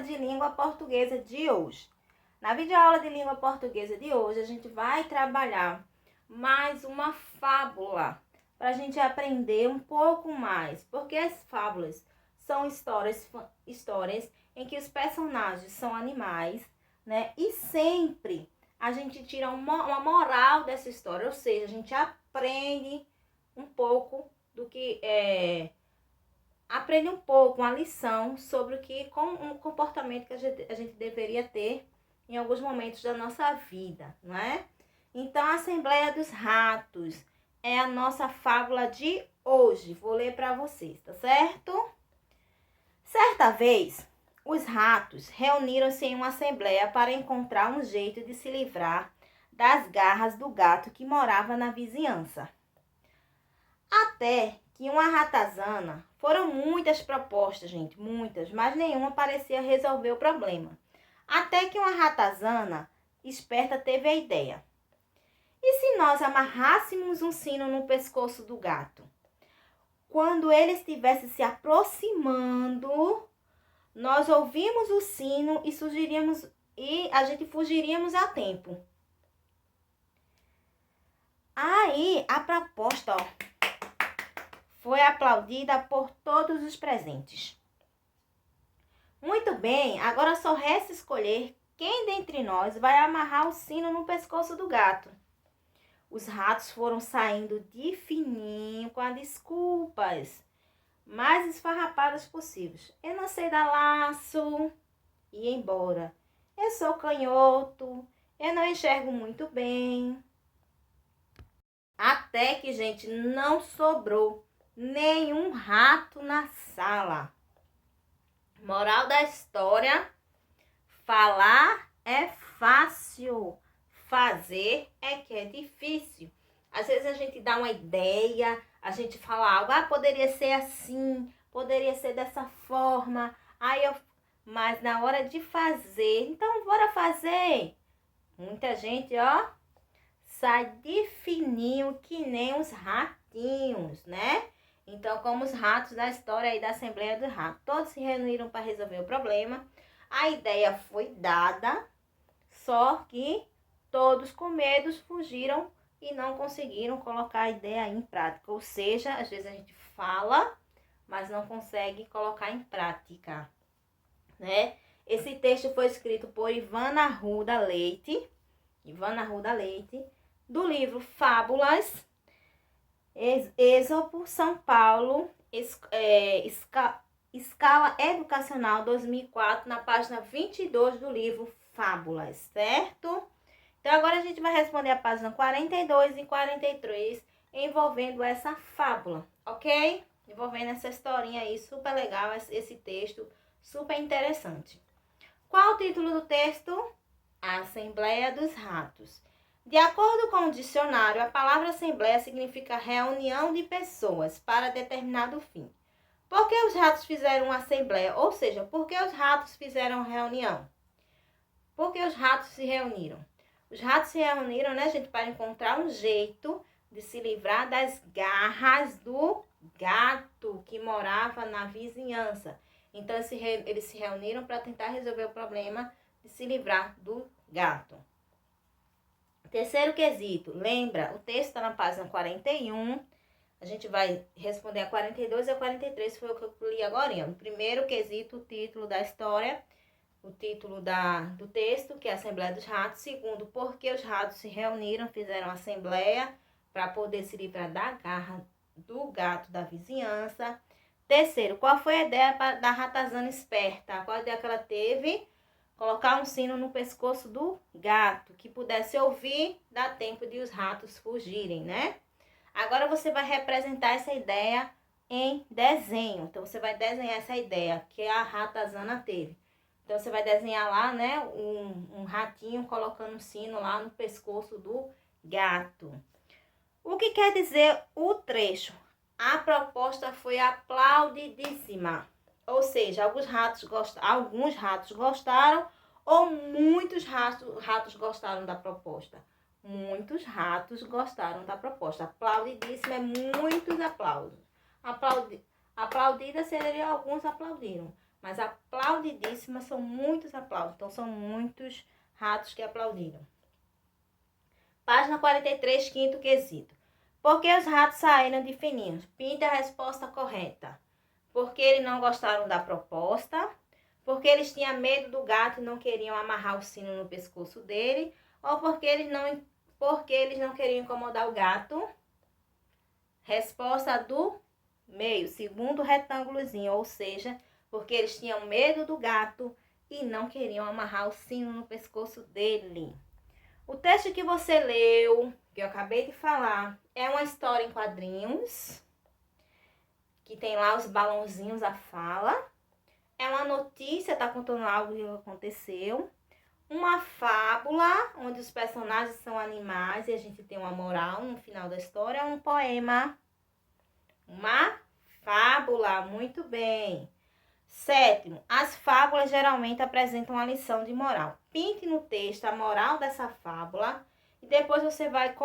de língua portuguesa de hoje. Na videoaula de língua portuguesa de hoje, a gente vai trabalhar mais uma fábula para a gente aprender um pouco mais, porque as fábulas são histórias em que os personagens são animais, né? E sempre a gente tira uma moral dessa história, ou seja, a gente aprende um pouco do que aprende um pouco, uma lição sobre um comportamento que a gente deveria ter em alguns momentos da nossa vida, não é? Então, a Assembleia dos Ratos é a nossa fábula de hoje. Vou ler para vocês, tá certo? Certa vez, os ratos reuniram-se em uma assembleia para encontrar um jeito de se livrar das garras do gato que morava na vizinhança. Até que uma ratazana, foram muitas propostas, gente, muitas, mas nenhuma parecia resolver o problema. Até que uma ratazana esperta teve a ideia. E se nós amarrássemos um sino no pescoço do gato? Quando ele estivesse se aproximando, nós ouvimos o sino e a gente fugiríamos a tempo. Aí a proposta, foi aplaudida por todos os presentes. Muito bem, agora só resta escolher quem dentre nós vai amarrar o sino no pescoço do gato. Os ratos foram saindo de fininho com as desculpas mais esfarrapadas possíveis. Eu não sei dar laço e ir embora. Eu sou canhoto, eu não enxergo muito bem. Até que, gente, não sobrou nenhum rato na sala. Moral da história: falar é fácil, fazer é que é difícil. Às vezes a gente dá uma ideia, a gente fala algo, poderia ser assim, poderia ser dessa forma, mas na hora de fazer, então bora fazer. Muita gente, sai de fininho que nem os ratinhos, né? Então, como os ratos da história aí da Assembleia do Rato, todos se reuniram para resolver o problema. A ideia foi dada, só que todos com medo fugiram e não conseguiram colocar a ideia em prática. Ou seja, às vezes a gente fala, mas não consegue colocar em prática, né? Esse texto foi escrito por Ivana Arruda Leite, do livro Fábulas, Êxopo, São Paulo, Escala Educacional 2004, na página 22 do livro Fábulas, certo? Então, agora a gente vai responder a página 42 e 43, envolvendo essa fábula, ok? Envolvendo essa historinha aí, super legal, esse texto, super interessante. Qual o título do texto? A Assembleia dos Ratos. De acordo com o dicionário, a palavra assembleia significa reunião de pessoas para determinado fim. Por que os ratos fizeram uma assembleia? Ou seja, por que os ratos fizeram reunião? Por que os ratos se reuniram? Os ratos se reuniram, né, gente, para encontrar um jeito de se livrar das garras do gato que morava na vizinhança. Então, eles se reuniram para tentar resolver o problema de se livrar do gato. Terceiro quesito, lembra? O texto está na página 41. A gente vai responder a 42 e a 43, foi o que eu li agora. O primeiro quesito, o título da história, o título do texto, que é a Assembleia dos Ratos. Segundo, por que os ratos se reuniram, fizeram assembleia para poder se livrar da garra do gato da vizinhança. Terceiro, qual foi a ideia da ratazana esperta? Qual a ideia que ela teve? Colocar um sino no pescoço do gato, que pudesse ouvir, dá tempo de os ratos fugirem, né? Agora você vai representar essa ideia em desenho. Então, você vai desenhar essa ideia que a ratazana teve. Então, você vai desenhar lá, né, um ratinho colocando um sino lá no pescoço do gato. O que quer dizer o trecho? A proposta foi aplaudidíssima. Ou seja, alguns ratos gostaram ou muitos ratos gostaram da proposta. Muitos ratos gostaram da proposta. Aplaudidíssima é muitos aplausos. Aplaudida seria alguns aplaudiram. mas aplaudidíssima, são muitos aplausos. Então, são muitos ratos que aplaudiram. Página 43, quinto quesito. Por que os ratos saíram de fininho? Pinte a resposta correta. Porque eles não gostaram da proposta, porque eles tinham medo do gato e não queriam amarrar o sino no pescoço dele, ou porque eles não queriam incomodar o gato. Resposta do meio, segundo retângulozinho, ou seja, porque eles tinham medo do gato e não queriam amarrar o sino no pescoço dele. O texto que você leu, que eu acabei de falar, é uma história em quadrinhos, que tem lá os balãozinhos, a fala. É uma notícia, tá contando algo que aconteceu. Uma fábula, onde os personagens são animais e a gente tem uma moral no final da história. É um poema. Uma fábula, muito bem. Sétimo, as fábulas geralmente apresentam uma lição de moral. Pinte no texto a moral dessa fábula e depois você vai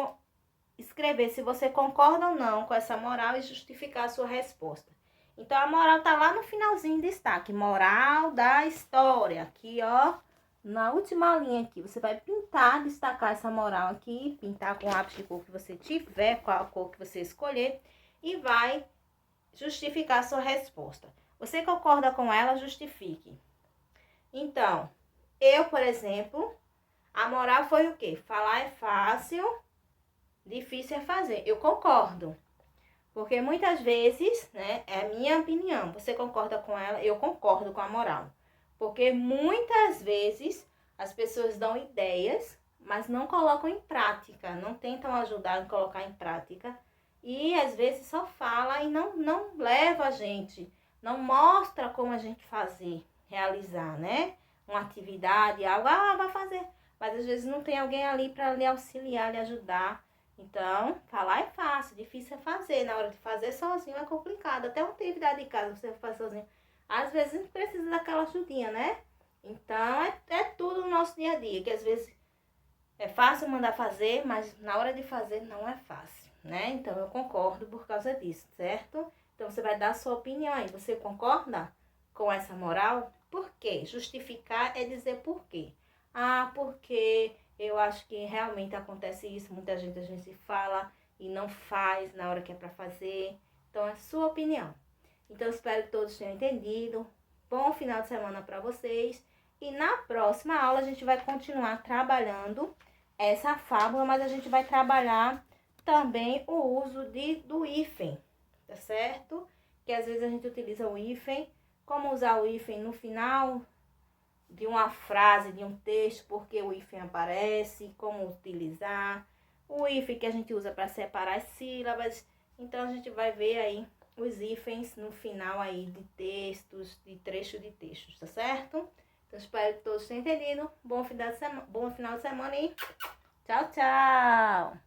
escrever se você concorda ou não com essa moral e justificar a sua resposta. Então, a moral tá lá no finalzinho, destaque. Moral da história. Aqui, ó, na última linha aqui. Você vai pintar, destacar essa moral aqui. Pintar com o lápis de cor que você tiver, qual a cor que você escolher. E vai justificar a sua resposta. Você concorda com ela, justifique. Então, eu, por exemplo, a moral foi o quê? Falar é fácil, difícil é fazer. Eu concordo. Porque muitas vezes, né, é a minha opinião. Você concorda com ela? Eu concordo com a moral. Porque muitas vezes as pessoas dão ideias, mas não colocam em prática. Não tentam ajudar a colocar em prática. E às vezes só fala e não leva a gente. Não mostra como a gente fazer, realizar, né? Uma atividade, algo, vai fazer. Mas às vezes não tem alguém ali para lhe auxiliar, lhe ajudar. Então, falar é fácil, difícil é fazer. Na hora de fazer sozinho é complicado. Até uma atividade de casa você faz sozinho. Às vezes a gente precisa daquela ajudinha, né? Então, é tudo no nosso dia a dia. Que às vezes é fácil mandar fazer, mas na hora de fazer não é fácil, né? Então, eu concordo por causa disso, certo? Então, você vai dar a sua opinião aí. Você concorda com essa moral? Por quê? Justificar é dizer por quê. Porque eu acho que realmente acontece isso. Muita gente às vezes fala e não faz na hora que é para fazer. Então, é sua opinião. Então, espero que todos tenham entendido. Bom final de semana para vocês. E na próxima aula a gente vai continuar trabalhando essa fábula, mas a gente vai trabalhar também o uso do hífen, tá certo? Que às vezes a gente utiliza o hífen. Como usar o hífen no final de uma frase, de um texto, porque o hífen aparece, como utilizar. O hífen que a gente usa para separar as sílabas. Então, a gente vai ver aí os hífens no final aí de textos, de trecho de textos, tá certo? Então, espero que todos tenham entendido. Bom final de semana e tchau, tchau!